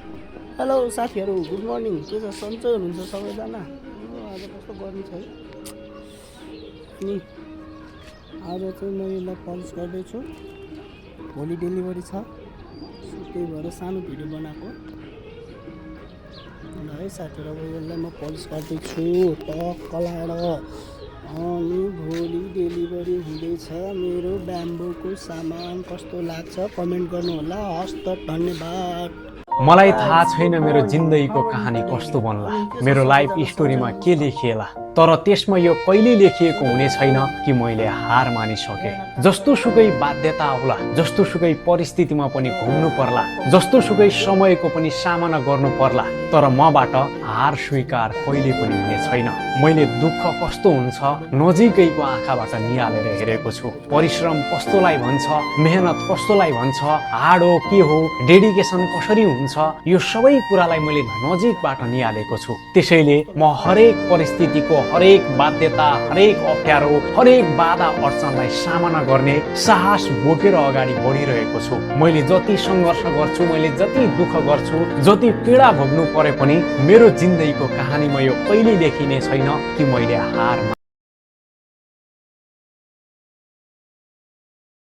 Hello साथीहरू, good morning. के छ, सन्चै हुनुहुन्छ सबैजना? आज कस्तो गर्मी छ है। अनि आज चाहिँ म यसलाई पलिस गर्दैछु। भोलि डेलिभरी छ, त्यही भएर सानो भिडियो बनाएको है साथीहरू। अब यसलाई म पलिस गर्दैछु टक्क लाएर। अनि भोलि डेलिभरी हुँदैछ मेरो ब्याम्बोको सामान। कस्तो लाग्छ कमेन्ट गर्नुहोला। हस् त, धन्यवाद। मलाई थाहा छैन मेरो जिन्दगीको कहानी कस्तो बन्ला, मेरो लाइफ स्टोरीमा के लेखिएला, तर त्यसमा यो कहिले लेखिएको हुने छैन कि मैले हार मानिसके। जस्तो सुकै बाध्यता आउला, जस्तो सुकै परिस्थितिमा पनि घुम्नु पर्ला, जस्तो सुकै समयको पनि सामना गर्नु पर्ला, तर मबाट हार स्वीकार कहिले पनि हुने छैन। मैले दुःख कस्तो हुन्छ नजिकैको आँखाबाट निहालेर हेरेको छु। परिश्रम कस्तोलाई भन्छ, मेहनत कस्तोलाई भन्छ, हार्ड हो के हो, डेडिकेसन कसरी हुन्छ, यो सबै कुरालाई मैले नजिकबाट निहालेको छु। त्यसैले म हरेक परिस्थितिको, हरेक बाध्यता, हरेक अप्ठ्यारो, हरेक बाधा अडचनलाई सामना गर्ने साहस बोकेर अगाडि बढिरहेको छु। मैले जति सङ्घर्ष गर्छु, मैले जति दुःख गर्छु, जति पीडा भोग्नु परे पनि मेरो जिन्दगीको कहानीमा यो कहिले लेखिने छैन कि मैले हार